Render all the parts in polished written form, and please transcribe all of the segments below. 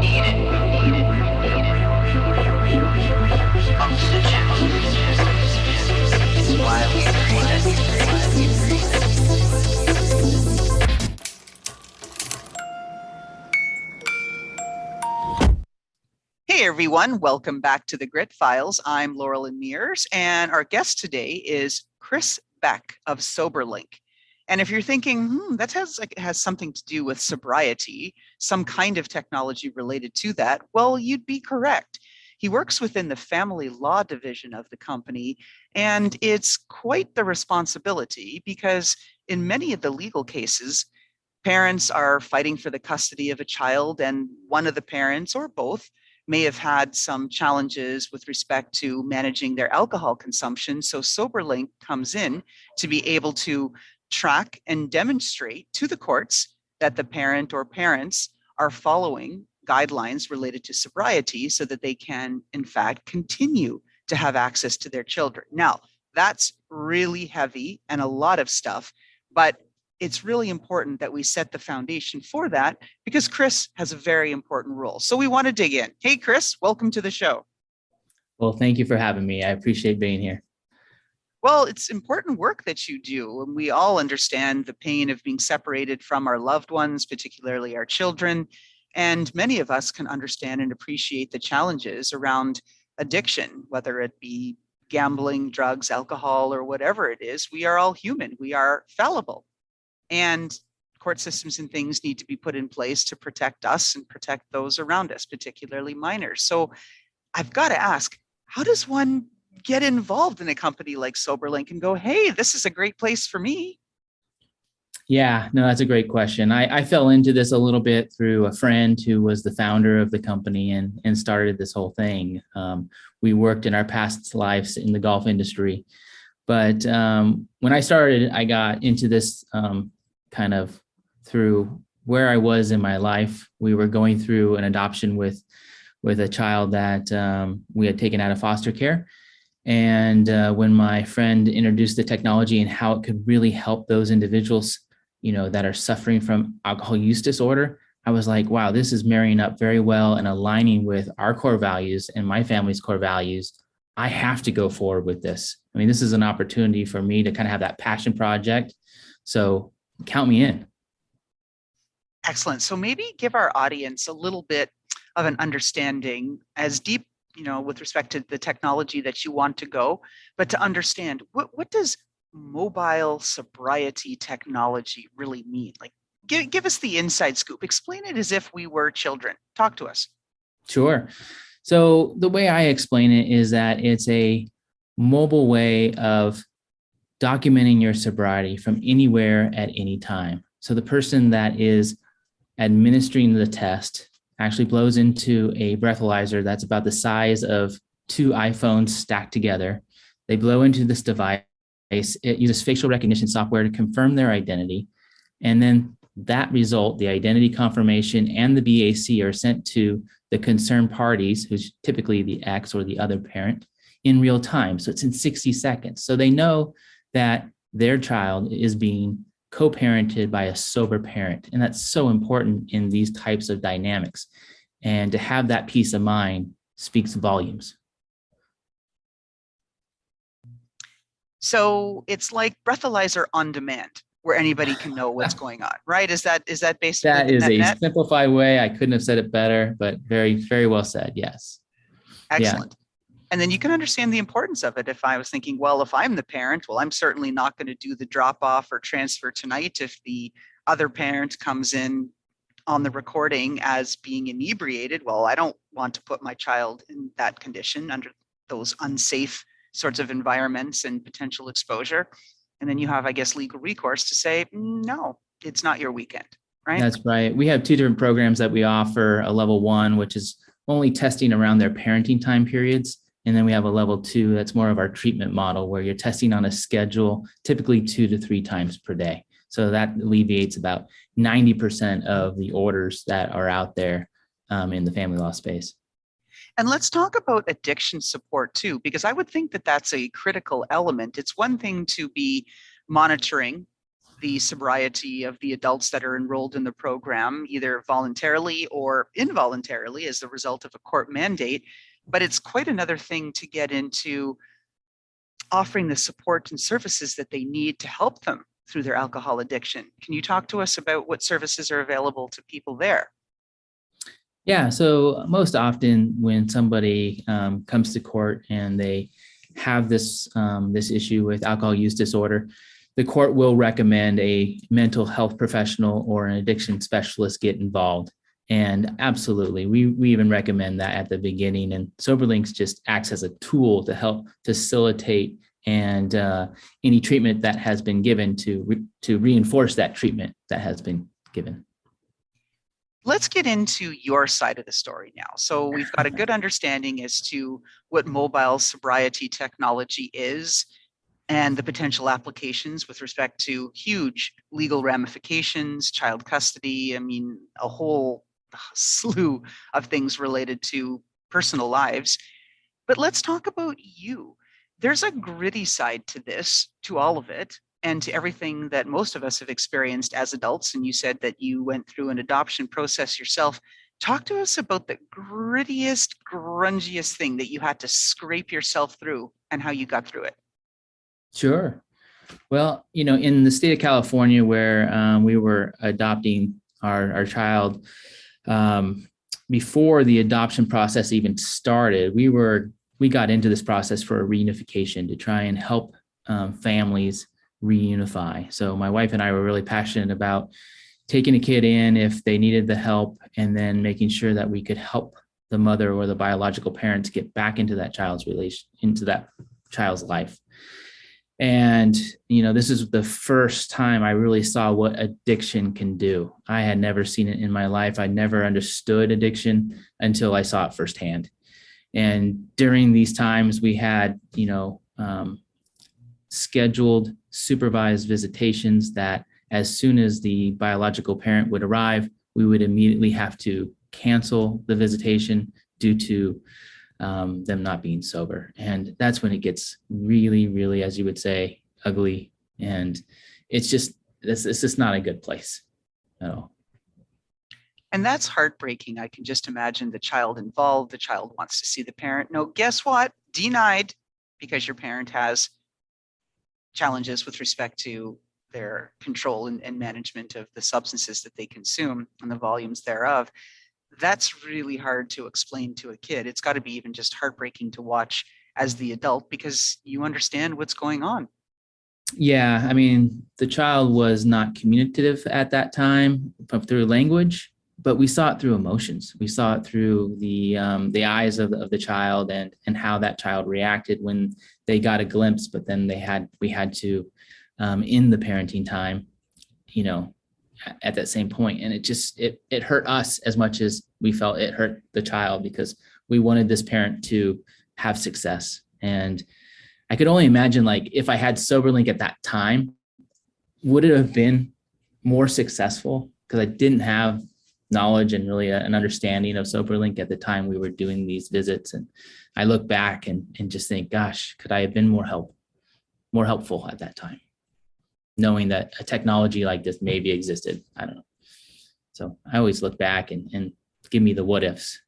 Eat it. Oxygen. While we Hey everyone, welcome back to the Grit Files. I'm Loralyn Mears, and our guest today is Chris Beck of Soberlink. And if you're thinking, that has something to do with sobriety, some kind of technology related to that, well, you'd be correct. He works within the family law division of the company, and it's quite the responsibility because in many of the legal cases, parents are fighting for the custody of a child, and one of the parents or both may have had some challenges with respect to managing their alcohol consumption. So Soberlink comes in to be able to track and demonstrate to the courts that the parent or parents are following guidelines related to sobriety so that they can, in fact, continue to have access to their children. Now, that's really heavy and a lot of stuff, but it's really important that we set the foundation for that because Chris has a very important role. So we want to dig in. Hey, Chris, welcome to the show. Well, thank you for having me. I appreciate being here. Well, it's important work that you do, and we all understand the pain of being separated from our loved ones, particularly our children. And many of us can understand and appreciate the challenges around addiction, whether it be gambling, drugs, alcohol, or whatever it is. We are all human. We are fallible. And court systems and things need to be put in place to protect us and protect those around us, particularly minors. So I've got to ask, how does one get involved in a company like Soberlink and go, hey, this is a great place for me? Yeah, no, that's a great question. I fell into this a little bit through a friend who was the founder of the company and started this whole thing. We worked in our past lives in the golf industry. But when I started, I got into this kind of through where I was in my life. We were going through an adoption with a child that we had taken out of foster care. And when my friend introduced the technology and how it could really help those individuals, that are suffering from alcohol use disorder, I was like, wow, this is marrying up very well and aligning with our core values and my family's core values. I have to go forward with this. I mean, this is an opportunity for me to kind of have that passion project. So count me in. Excellent. So maybe give our audience a little bit of an understanding as deep, with respect to the technology that you want to go, but to understand what does mobile sobriety technology really mean? Like, give us the inside scoop. Explain it as if we were children. Talk to us. Sure. So the way I explain it is that it's a mobile way of documenting your sobriety from anywhere at any time. So the person that is administering the test actually blows into a breatholyzer that's about the size of 2 iPhones stacked together. They blow into this device. It uses facial recognition software to confirm their identity. And then that result, the identity confirmation and the BAC, are sent to the concerned parties, who's typically the ex or the other parent, in real time. So it's in 60 seconds. So they know that their child is being co-parented by a sober parent. And that's so important in these types of dynamics. And to have that peace of mind speaks volumes. So it's like breathalyzer on demand, where anybody can know what's going on, right? Is that basically that is a net? Simplified way? I couldn't have said it better, but very, very well said. Yes. Excellent. Yeah. And then you can understand the importance of it. If I was thinking, well, if I'm the parent, well, I'm certainly not going to do the drop off or transfer tonight if the other parent comes in on the recording as being inebriated. Well, I don't want to put my child in that condition under those unsafe sorts of environments and potential exposure. And then you have, I guess, legal recourse to say, no, it's not your weekend, right? That's right. We have 2 different programs that we offer: a level 1, which is only testing around their parenting time periods. And then we have a level 2, that's more of our treatment model, where you're testing on a schedule, typically 2 to 3 times per day. So that alleviates about 90% of the orders that are out there in the family law space. And let's talk about addiction support too, because I would think that that's a critical element. It's one thing to be monitoring the sobriety of the adults that are enrolled in the program, either voluntarily or involuntarily as the result of a court mandate. But it's quite another thing to get into offering the support and services that they need to help them through their alcohol addiction. Can you talk to us about what services are available to people there? Yeah, so most often when somebody comes to court and they have this issue with alcohol use disorder, the court will recommend a mental health professional or an addiction specialist get involved. And absolutely, we even recommend that at the beginning. And Soberlinks just acts as a tool to help facilitate and any treatment that has been given to reinforce that treatment that has been given. Let's get into your side of the story now. So we've got a good understanding as to what mobile sobriety technology is and the potential applications with respect to huge legal ramifications, child custody, I mean, a whole slew of things related to personal lives. But let's talk about you. There's a gritty side to this, to all of it, and to everything that most of us have experienced as adults. And you said that you went through an adoption process yourself. Talk to us about the grittiest, grungiest thing that you had to scrape yourself through and how you got through it. Sure. Well, in the state of California where we were adopting our child, before the adoption process even started, we got into this process for a reunification to try and help families reunify. So my wife and I were really passionate about taking a kid in if they needed the help, and then making sure that we could help the mother or the biological parents get back into that child's life. And, this is the first time I really saw what addiction can do. I had never seen it in my life. I never understood addiction until I saw it firsthand. And during these times, we had, scheduled supervised visitations that as soon as the biological parent would arrive, we would immediately have to cancel the visitation due to them not being sober. And that's when it gets really, really, as you would say, ugly. And it's just not a good place at all. And that's heartbreaking. I can just imagine the child involved. The child wants to see the parent. No, guess what? Denied, because your parent has challenges with respect to their control and management of the substances that they consume and the volumes thereof. That's really hard to explain to a kid. It's got to be even just heartbreaking to watch as the adult, because you understand what's going on. Yeah, I mean, the child was not communicative at that time through language, but we saw it through emotions. We saw it through the eyes of the child and how that child reacted when they got a glimpse. But then we had to end the parenting time, at that same point. And it hurt us as much as we felt it hurt the child, because we wanted this parent to have success. And I could only imagine, like, if I had Soberlink at that time, would it have been more successful? Because I didn't have knowledge and really an understanding of Soberlink at the time we were doing these visits. And I look back and just think, gosh, could I have been more helpful at that time, knowing that a technology like this maybe existed? I don't know. So I always look back and give me the what ifs.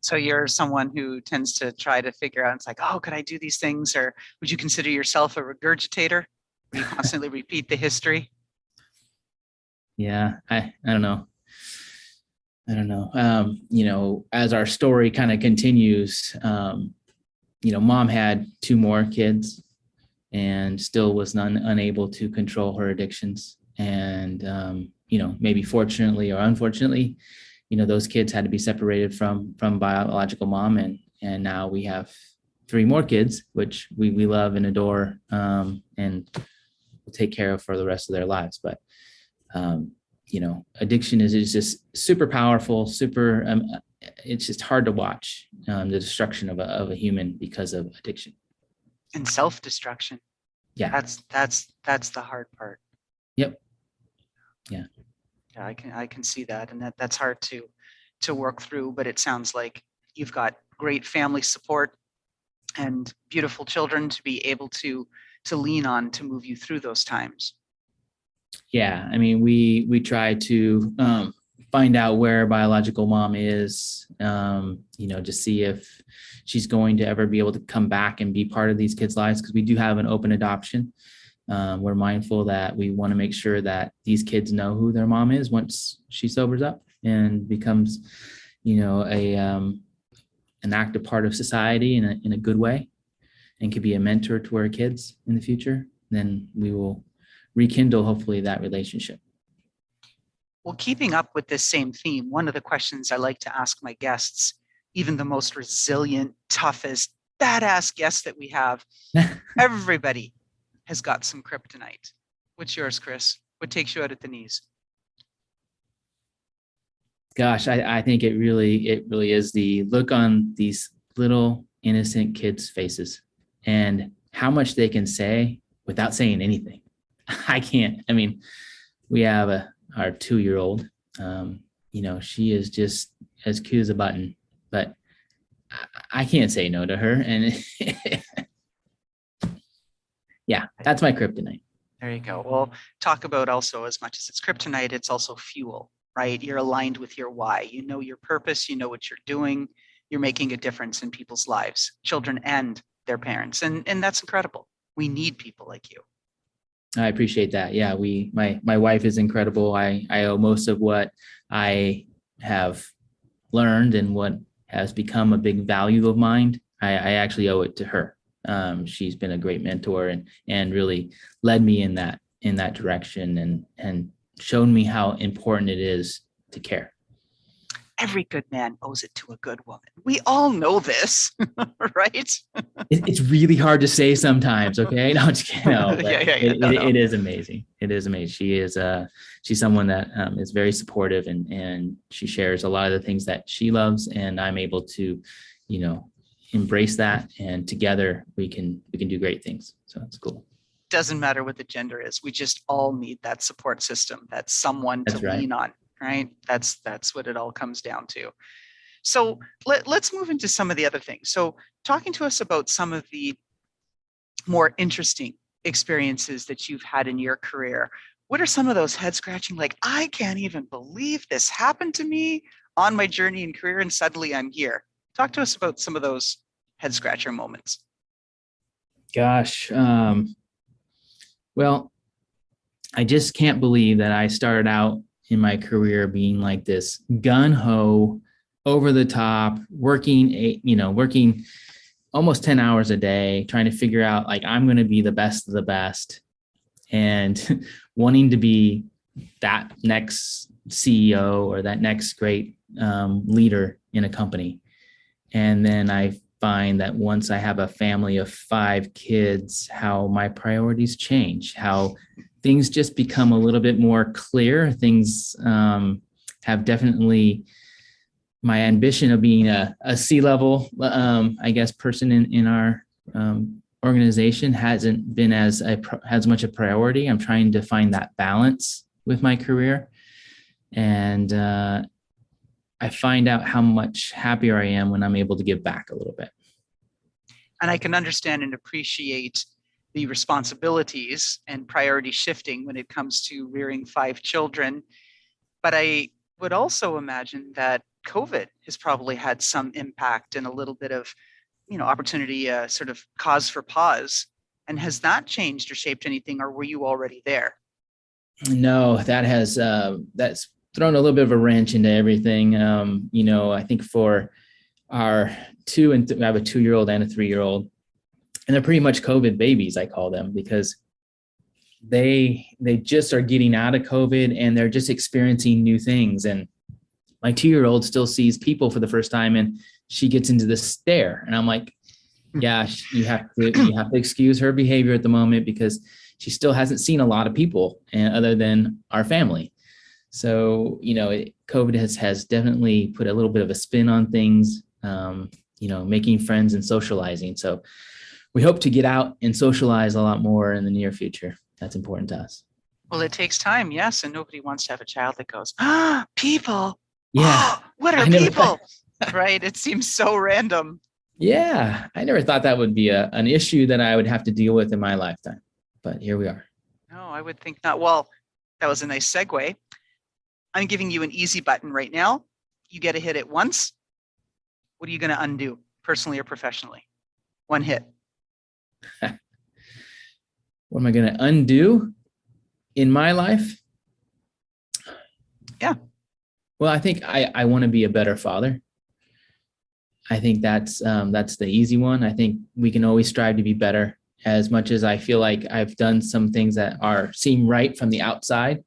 So you're someone who tends to try to figure out, it's like, oh, could I do these things? Or would you consider yourself a regurgitator? You constantly repeat the history? Yeah, I don't know. As our story kind of continues, mom had 2 more kids and still was unable to control her addictions. And, maybe fortunately or unfortunately, those kids had to be separated from biological mom. And now we have 3 more kids, which we love and adore, and will take care of for the rest of their lives. But, addiction is just super powerful, it's just hard to watch the destruction of a human because of addiction. And self-destruction. Yeah. That's the hard part. Yep. Yeah. Yeah, I can see that. And that's hard to work through, but it sounds like you've got great family support and beautiful children to be able to lean on to move you through those times. Yeah, I mean, we try to find out where biological mom is, to see if she's going to ever be able to come back and be part of these kids' lives, because we do have an open adoption. We're mindful that we want to make sure that these kids know who their mom is once she sobers up and becomes, a an active part of society in a good way, and could be a mentor to our kids in the future. Then we will rekindle, hopefully, that relationship. Well, keeping up with this same theme, one of the questions I like to ask my guests, even the most resilient, toughest, badass guests that we have, everybody has got some kryptonite. What's yours, Chris? What takes you out at the knees? Gosh, I think it really is the look on these little innocent kids' faces and how much they can say without saying anything. I can't. I mean, we have our 2-year-old. She is just as cute as a button, but I can't say no to her. And yeah, that's my kryptonite. There you go. Well, talk about also, as much as it's kryptonite, it's also fuel, right? You're aligned with your why. You know your purpose. You know what you're doing. You're making a difference in people's lives, children and their parents. And that's incredible. We need people like you. I appreciate that. Yeah, my wife is incredible. I owe most of what I have learned and what has become a big value of mine. I actually owe it to her. She's been a great mentor and really led me in that direction and shown me how important it is to care. Every good man owes it to a good woman. We all know this, right? It's really hard to say sometimes. Okay, no, it is amazing. It is amazing. She's someone that is very supportive and she shares a lot of the things that she loves, and I'm able to, embrace that, and together we can do great things. So it's cool. Doesn't matter what the gender is. We just all need that support system, that someone to lean on. Right? That's what it all comes down to. So let's move into some of the other things. So talking to us about some of the more interesting experiences that you've had in your career. What are some of those head scratching, like, I can't even believe this happened to me on my journey in career and suddenly I'm here? Talk to us about some of those head scratcher moments. Gosh. Well, I just can't believe that I started out in my career being like this gun-ho, over the top, working almost 10 hours a day, trying to figure out, like, I'm going to be the best of the best, and wanting to be that next CEO or that next great leader in a company. And then I find that once I have a family of 5 kids, how my priorities change, how things just become a little bit more clear. Things have definitely, my ambition of being a C-level, person in our organization hasn't been as much a priority. I'm trying to find that balance with my career. And I find out how much happier I am when I'm able to give back a little bit. And I can understand and appreciate the responsibilities and priority shifting when it comes to rearing 5 children. But I would also imagine that COVID has probably had some impact and a little bit of, opportunity, sort of cause for pause. And has that changed or shaped anything, or were you already there? No, that's thrown a little bit of a wrench into everything. I think for our I have a 2-year-old and a 3-year-old, and they're pretty much COVID babies, I call them, because they just are getting out of COVID and they're just experiencing new things. And my 2-year-old still sees people for the first time, and she gets into this stare, and I'm like, yeah, you have to excuse her behavior at the moment, because she still hasn't seen a lot of people other than our family. So, COVID has definitely put a little bit of a spin on things, making friends and socializing. So we hope to get out and socialize a lot more in the near future. That's important to us. Well, it takes time, yes. And nobody wants to have a child that goes, people. Yeah. What are people? Right? It seems so random. Yeah. I never thought that would be an issue that I would have to deal with in my lifetime. But here we are. No, I would think not. Well, That was a nice segue. I'm giving you an easy button right now. You get to hit it once. What are you going to undo, personally or professionally? One hit. What am I going to undo in my life? Yeah. Well, I think I want to be a better father. I think that's the easy one. I think we can always strive to be better. As much as I feel like I've done some things that seem right from the outside,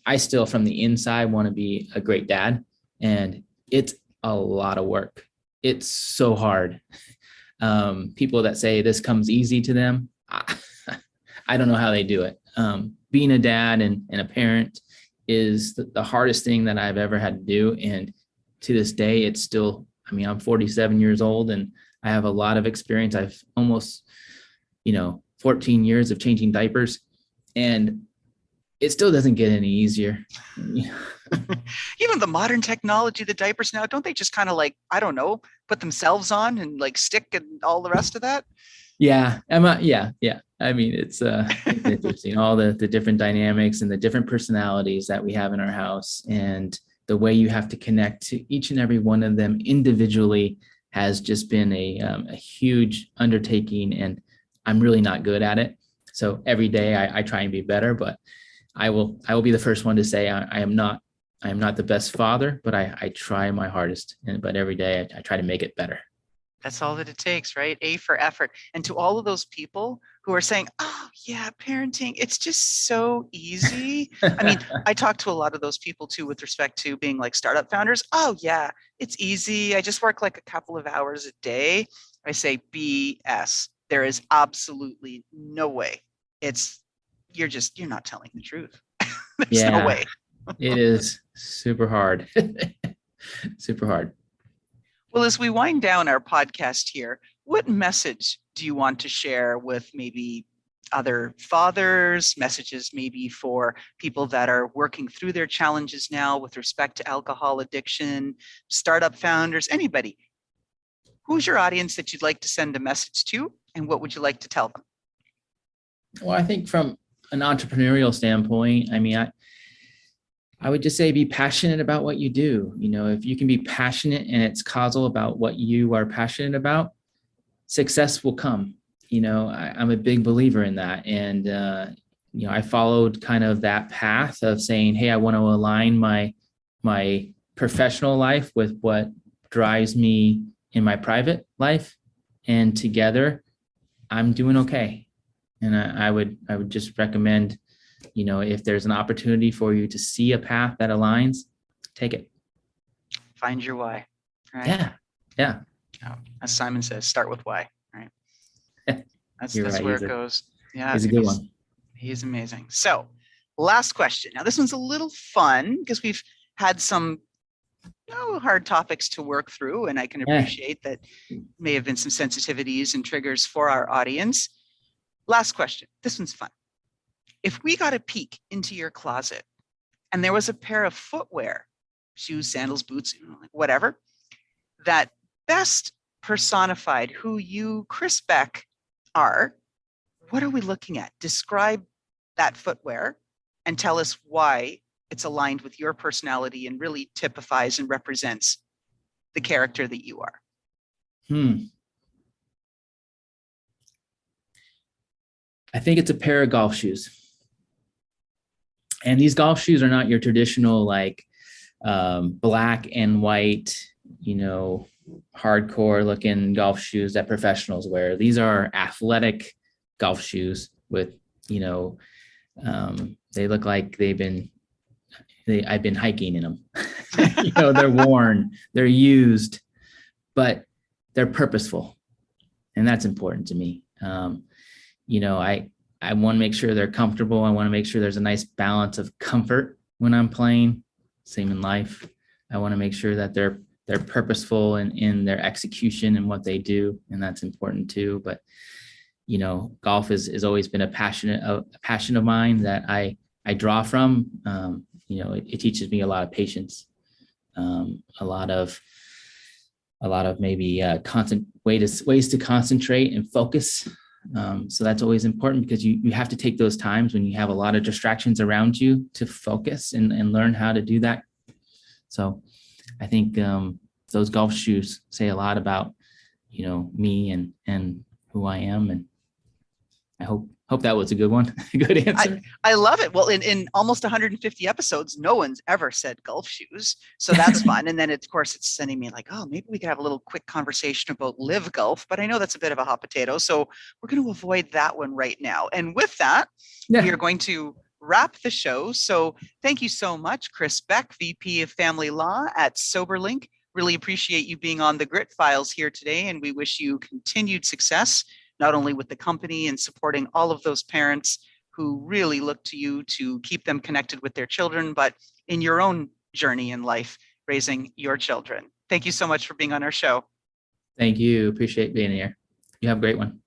I still from the inside want to be a great dad. And it's a lot of work. It's so hard. People that say this comes easy to them, I don't know how they do it. Being a dad and a parent is the hardest thing that I've ever had to do. And to this day, it's still, I mean, I'm 47 years old and I have a lot of experience. I've almost, 14 years of changing diapers, and it still doesn't get any easier. Even the modern technology, the diapers now, don't they just kind of like, I don't know, put themselves on and like stick and all the rest of that? Yeah. Yeah. I mean, it's interesting, all the different dynamics and the different personalities that we have in our house, and the way you have to connect to each and every one of them individually has just been a huge undertaking, and I'm really not good at it. So every day I try and be better, but I will be the first one to say I am not the best father, but I try my hardest. But every day I try to make it better. That's all that it takes, right? A for effort. And to all of those people who are saying, oh, yeah, parenting, it's just so easy. I mean, I talk to a lot of those people too with respect to being like startup founders. Oh, yeah, it's easy. I just work like a couple of hours a day. I say BS. There is absolutely no way. You're not telling the truth. There's no way. It is super hard. Super hard. Well, as we wind down our podcast here, what message do you want to share with maybe other fathers, messages maybe for people that are working through their challenges now with respect to alcohol addiction, startup founders, anybody? Who's your audience that you'd like to send a message to, and what would you like to tell them? Well, I think from an entrepreneurial standpoint, I mean, I would just say be passionate about what you do. If you can be passionate and it's causal about what you are passionate about, success will come. I'm a big believer in that. And, I followed kind of that path of saying, hey, I want to align my professional life with what drives me in my private life. And together I'm doing okay. And I would just recommend, if there's an opportunity for you to see a path that aligns, take it. Find your why. Right? Yeah. As Simon says, start with why. Right. That's right. where it goes. Yeah. He's a good one. He's amazing. So last question. Now this one's a little fun because we've had some hard topics to work through, and I can appreciate that may have been some sensitivities and triggers for our audience. Last question. This one's fun. If we got a peek into your closet and there was a pair of footwear, shoes, sandals, boots, whatever, that best personified who you, Chris Beck, are, what are we looking at? Describe that footwear and tell us why it's aligned with your personality and really typifies and represents the character that you are. I think it's a pair of golf shoes. And these golf shoes are not your traditional like black and white, hardcore looking golf shoes that professionals wear. These are athletic golf shoes with, they look like I've been hiking in them. They're worn, they're used, but they're purposeful. And that's important to me. I want to make sure they're comfortable. I want to make sure there's a nice balance of comfort when I'm playing. Same in life. I want to make sure that they're purposeful in their execution and what they do. And that's important too. But, golf has always been a passion of mine that I draw from. It teaches me a lot of patience, a lot of maybe ways to concentrate and focus So that's always important because you have to take those times when you have a lot of distractions around you to focus and learn how to do that. So I think those golf shoes say a lot about, me and who I am. And I hope that was a good one. Good answer. I love it. Well, in almost 150 episodes, no one's ever said golf shoes. So that's fun. And then, of course, it's sending me like, oh, maybe we could have a little quick conversation about live golf. But I know that's a bit of a hot potato. So we're going to avoid that one right now. And with that, we are going to wrap the show. So thank you so much, Chris Beck, VP of Family Law at Soberlink. Really appreciate you being on the Grit Files here today. And we wish you continued success, not only with the company and supporting all of those parents who really look to you to keep them connected with their children, but in your own journey in life, raising your children. Thank you so much for being on our show. Thank you. Appreciate being here. You have a great one.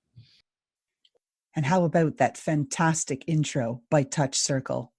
And how about that fantastic intro by Touch Circle?